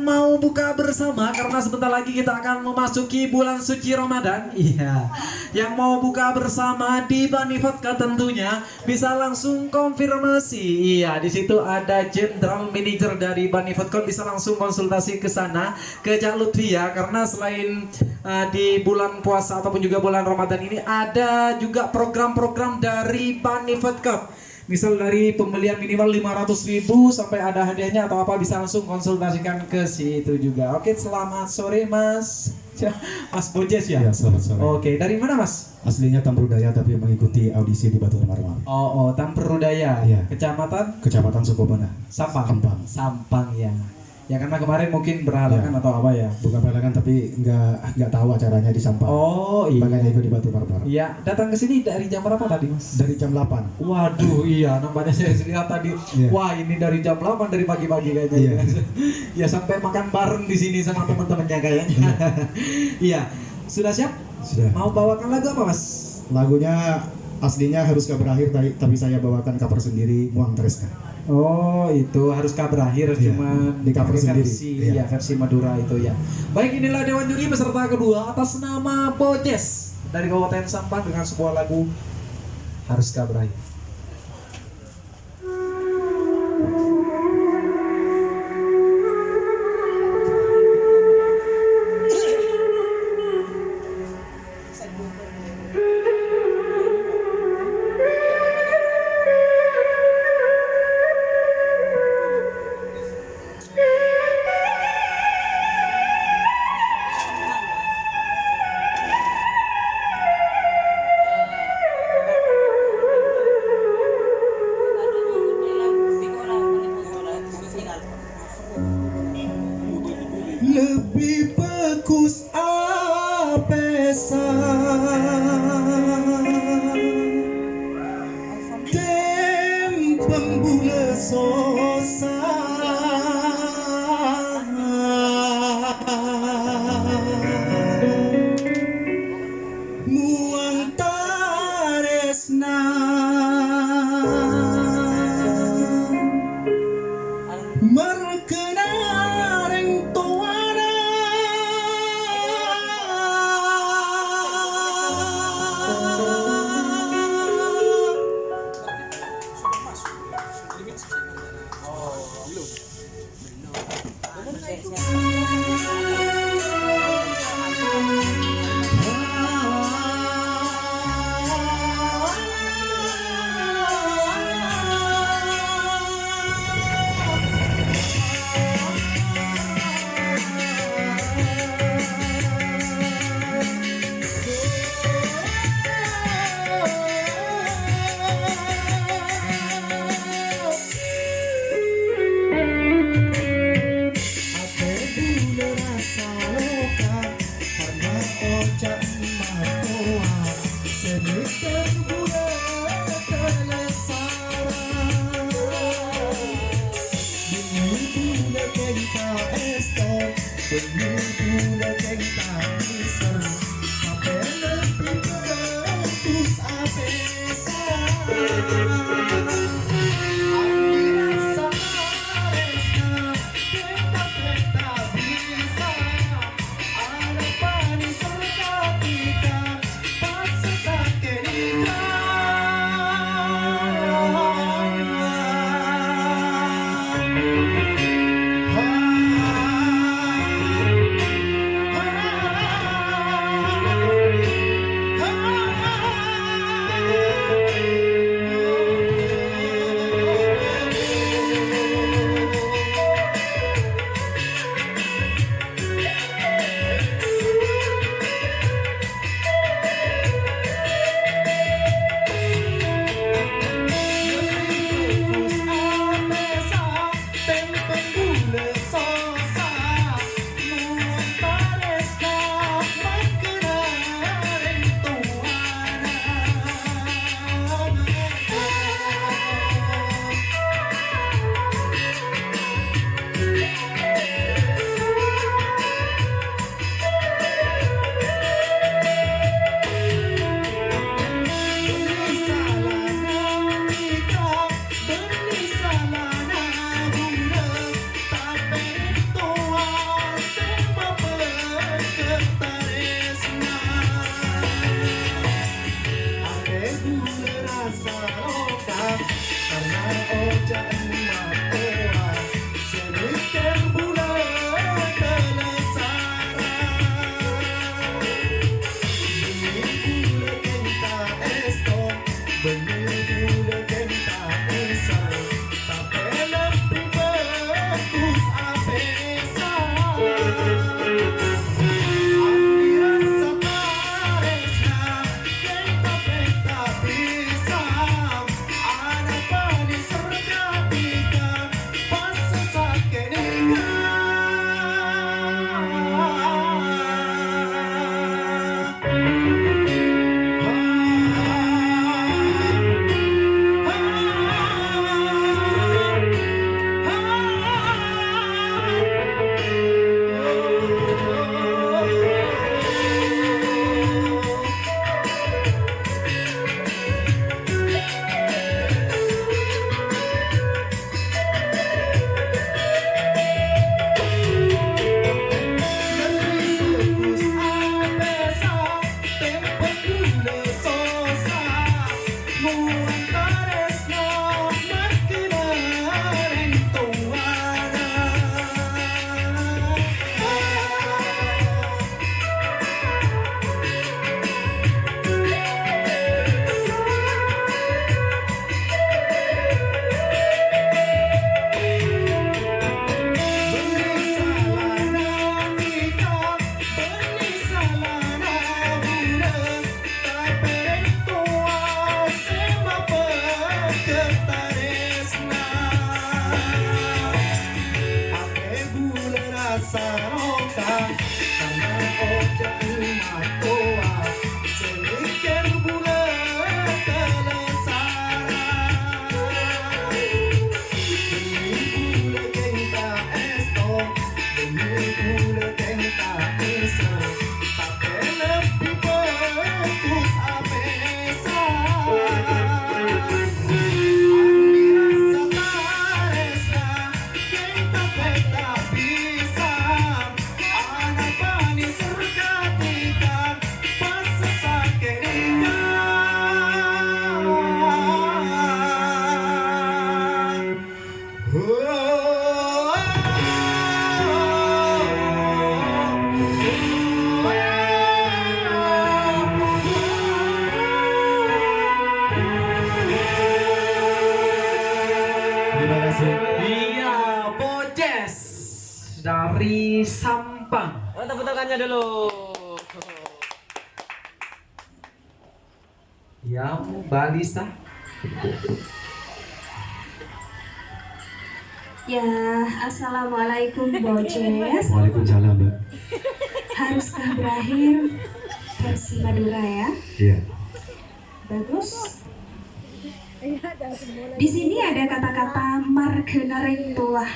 mau buka bersama karena sebentar lagi kita akan memasuki bulan suci Ramadan. Iya. Yang mau buka bersama di Bani Vodka tentunya bisa langsung konfirmasi. Iya, di situ ada General Manager dari Bani Vodka, bisa langsung konsultasi ke sana ke Cak Lutfi ya, karena selain di bulan puasa ataupun juga bulan Ramadan ini ada juga program-program dari Bani Vodka. Misal dari pembelian minimal 500.000 sampai ada hadiahnya atau apa, bisa langsung konsultasikan ke situ juga. Oke, selamat sore Mas. Mas Bojes ya? Ya, selamat sore. Oke, dari mana Mas? Aslinya Tambrudaya tapi mengikuti audisi di Batu Marwah. Oh, Tamperudaya. Iya. Kecamatan Sukobana. Sampang. Sampang. Sampang ya. Ya karena kemarin mungkin berhalangan Ya. atau apa ya? Bukan berhalangan tapi nggak tahu acaranya di Sampang. Oh iya. Makanya ikut di Batu Marwah. Iya, datang ke sini dari jam berapa tadi Mas? Dari jam 8. Waduh, iya nampaknya saya lihat tadi. Iya. Wah, ini dari jam 8 dari pagi-pagi kayaknya. Iya. Ya sampai makan bareng di sini sama teman-temannya kayaknya. Iya. Sudah siap? Sudah. Mau bawakan lagu apa Mas? Lagunya aslinya harus gak berakhir tapi saya bawakan cover sendiri, Muang Tresna. Oh, itu harus berakhir Iya, cuma di cover sendiri. versi Iya. ya, versi Madura itu ya. Baik, inilah Dewan Juri peserta kedua atas nama Bojes dari Kabupaten Sampang dengan sebuah lagu Harus Berakhir. Lebih bagus apesa Dem pembula sosa Muang taresna Merkenareng tuana rasa roka karena oca matoa semikir bulan telesara demi bule kenta esto demi bule kenta eso tapi lebih bagus apesa Terima kasih. Iya, Bojes dari Sampang. Oh, tepuk tangannya dulu. Ya, Balisa. Ya, assalamualaikum Bojes. Waalaikumsalam, Mbak. Haruskah berakhir versi Madura ya? Iya. Bagus. Di sini ada kata-kata margenering tua.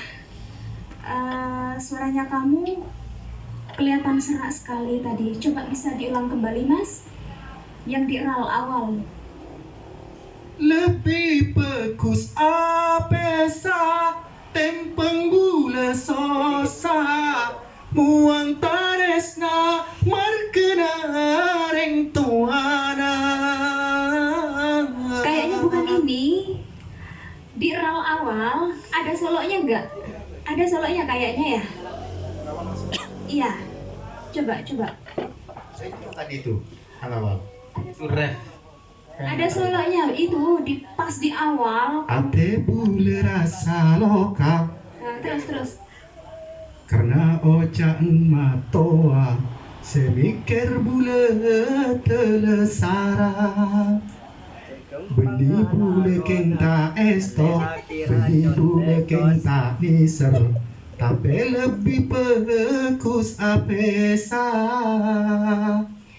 Suaranya kamu kelihatan serak sekali tadi. Coba bisa diulang kembali, Mas. Yang di awal. Lebih bagus apesa tempeng gula sosa muang taresna markena reng tuana. Kayaknya bukan ini. Di awal ada solonya enggak? Ada solonya kayaknya ya? Iya. Coba. Tadi itu awal. Ref. Ada solonya itu pas di awal. Ate bule rasa loka Nah, terus. karena oca matoa semikir bule telesara beli bule kenta esto beli bule kenta niser tapi lebih bagus apesa.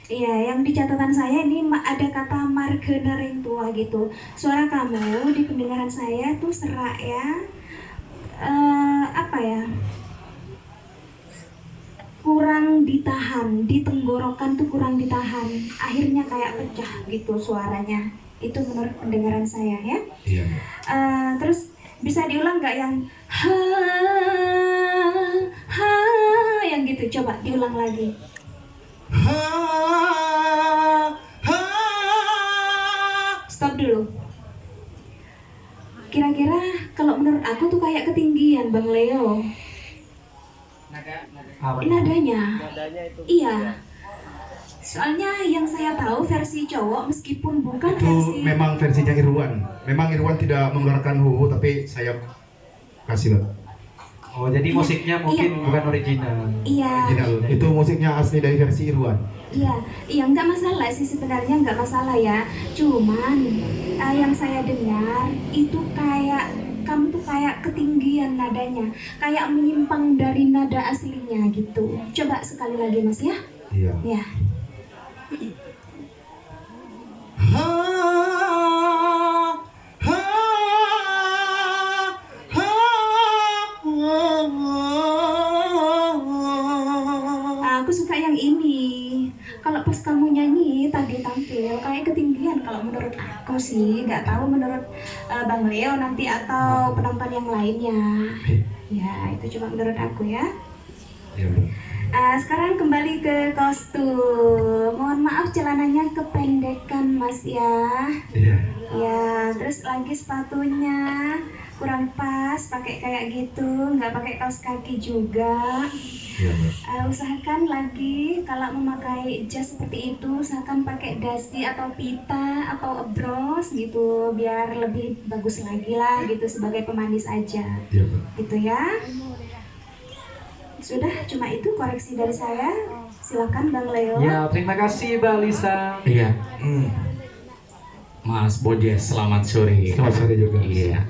Iya, yang di catatan saya ini ada kata margenering tua gitu. Suara kamu di pendengaran saya tuh serak ya. Apa ya? Kurang ditahan, di tenggorokan tuh kurang ditahan. Akhirnya kayak pecah gitu suaranya. Itu menurut pendengaran saya ya. Iya. Terus bisa diulang nggak yang ha yang gitu? Coba diulang lagi. Stop dulu. Kira-kira kalau menurut aku tuh kayak ketinggian Bang Leo. Apa? Nadanya. Nadanya itu. Iya. Soalnya yang saya tahu versi cowok meskipun bukan Itu versi memang versinya Irwan. Memang Irwan tidak mengeluarkan huhu tapi saya kasih Mbak. Oh, jadi musiknya mungkin bukan original. Iya. Original. Itu musiknya asli dari versi Irwan. Iya, nggak masalah sih sebenarnya nggak masalah ya. Cuman yang saya dengar itu kayak kamu tuh kayak ketinggian nadanya, kayak menyimpang dari nada aslinya gitu. Coba sekali lagi Mas ya. Iya. Ya. Aku suka yang ini. Kalau pas kamu nyanyi tadi tampil kayak ketinggian kalau menurut aku sih. Nggak tahu menurut Bang Leo nanti atau penonton yang lainnya. Ya itu cuma menurut aku ya. Iya, Mbak. Sekarang kembali ke kostum. Mohon maaf celananya kependekan Mas ya. Iya. Ya, terus lagi sepatunya kurang pas, pakai kayak gitu, nggak pakai kaos kaki juga. Iya, Mbak. Usahakan lagi kalau memakai jas seperti itu, usahakan pakai dasi atau pita atau bros gitu, biar lebih bagus lagi lah gitu sebagai pemanis aja, Iya, Mbak. gitu ya. Sudah, cuma itu koreksi dari saya. Silakan Bang Leo. Ya, terima kasih Mbak Lisa. Iya. Mas Bojes, selamat sore. Selamat sore juga. Iya.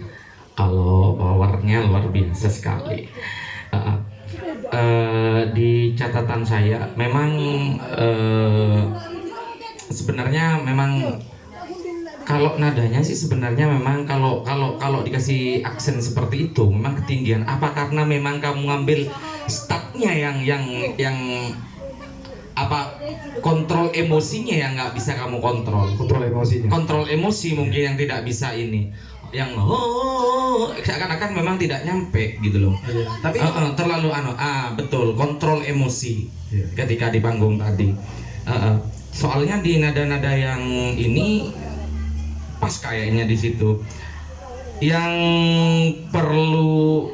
Kalau powernya luar biasa sekali. di catatan saya memang sebenarnya memang kalau nadanya sih sebenarnya memang kalau dikasih aksen seperti itu memang ketinggian. Apa karena memang kamu ngambil statnya yang apa kontrol emosinya yang nggak bisa kamu kontrol. Kontrol emosi mungkin yang tidak bisa ini. Yang seakan-akan memang tidak nyampe gitu loh. Tapi terlalu betul kontrol emosi ketika di panggung tadi. Soalnya di nada-nada yang ini pas kayaknya di situ yang perlu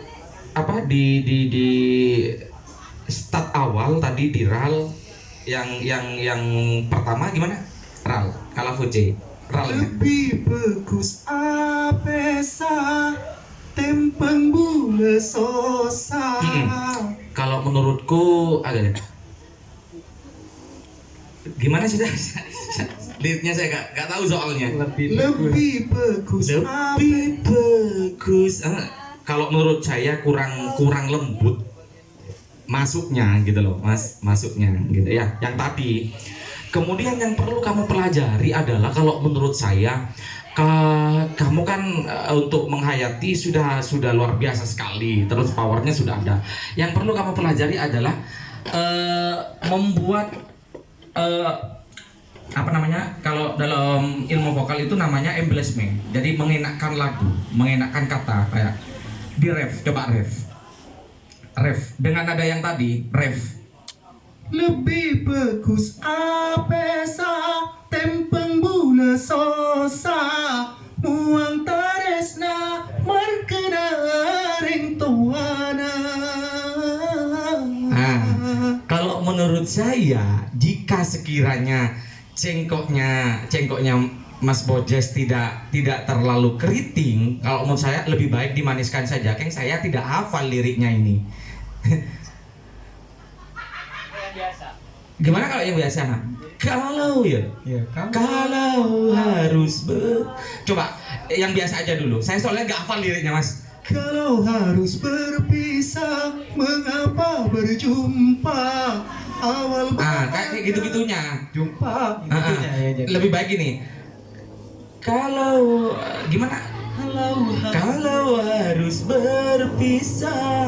apa di start awal tadi di ral yang pertama gimana ral kalafuce ral Lebih bagus apesa tempeng bule sosa. Kalau menurutku agak gimana sih liriknya saya gak tahu soalnya Lebih bagus lebih bagus kalau menurut saya kurang lembut masuknya gitu loh masuknya gitu ya yang tadi. Kemudian yang perlu kamu pelajari adalah kalau menurut saya kamu kan untuk menghayati sudah luar biasa sekali, terus powernya sudah ada. Yang perlu kamu pelajari adalah membuat apa namanya, kalau dalam ilmu vokal itu namanya embellishment. Jadi mengenakkan lagu, mengenakkan kata, kayak di ref, coba ref dengan nada yang tadi ref. Lebih bagus apesa tempeng bula sosa muang taresna markena ring tuana. Kalau menurut saya, jika sekiranya cengkoknya Mas Bojes tidak terlalu keriting, kalau menurut saya lebih baik dimaniskan saja. Keng saya tidak hafal liriknya ini. Gimana kalau yang biasa? Kalau kalau harus coba yang biasa aja dulu. Saya soalnya nggak hafal liriknya, Mas. Kalau harus berpisah, mengapa berjumpa? Awal Kayak gitu-gitunya. jumpa. Lebih baik gini. Kalau gimana? Kalau harus berpisah,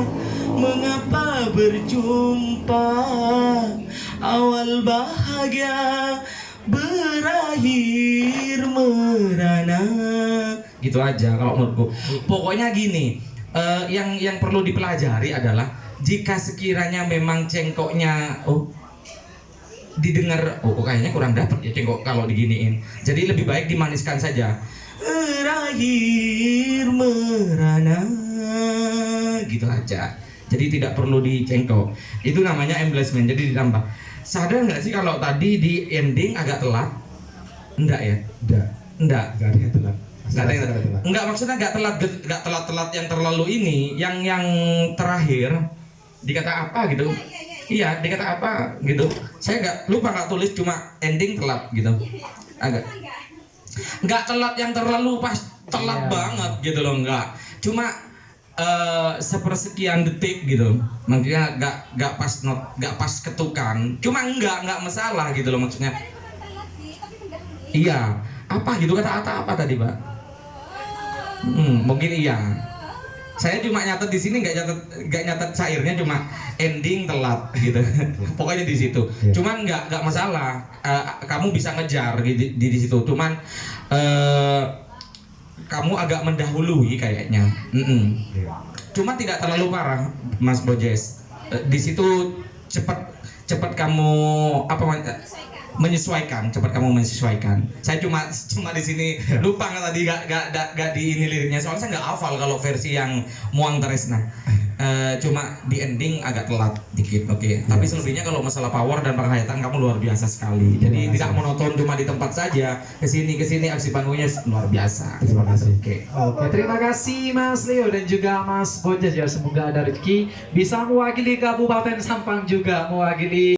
mengapa berjumpa? Awal bahagia berakhir merana. Gitu aja kalau menurutku. Pokoknya gini, yang perlu dipelajari adalah jika sekiranya memang cengkoknya didengar kayaknya kurang dapat ya cengkok kalau diginiin. Jadi lebih baik dimaniskan saja. Berakhir merana. Gitu aja. Jadi tidak perlu dicengkok. Itu namanya embellishment. Jadi ditambah. Sadar nggak sih kalau tadi di ending agak telat? Enggak ya? Enggak. Gak ada yang telat. Enggak, maksudnya enggak telat yang terlalu ini, yang terakhir dikata apa gitu. Iya, dikata apa gitu. Saya lupa tulis, cuma ending telat gitu. Agak enggak telat yang terlalu pas telat banget gitu loh, enggak. Cuma sepersekian detik gitu. Maksudnya enggak pas ketukan. Cuma enggak masalah gitu loh maksudnya. Iya, apa gitu kata apa tadi, Pak? Mungkin iya. Saya cuma nyatet di sini nggak nyatet syairnya, cuma ending telat gitu. Pokoknya di situ. Cuman nggak masalah. Kamu bisa ngejar di situ. Cuman kamu agak mendahului kayaknya. Cuma tidak terlalu parah, Mas Bojes. Di situ cepat kamu menyesuaikan. Saya cuma di sini lupa tadi gak di ini liriknya, soalnya saya nggak hafal kalau versi yang Muang Taresna. Cuma di ending agak telat dikit, oke. Tapi selebihnya kalau masalah power dan penghayatan kamu luar biasa sekali. Jadi tidak monoton cuma di tempat saja, kesini aksi panggungnya luar biasa. Terima kasih. Oke. Terima kasih Mas Leo dan juga Mas Bojes ya. Semoga ada rezeki bisa mewakili Kabupaten Sampang juga, mewakili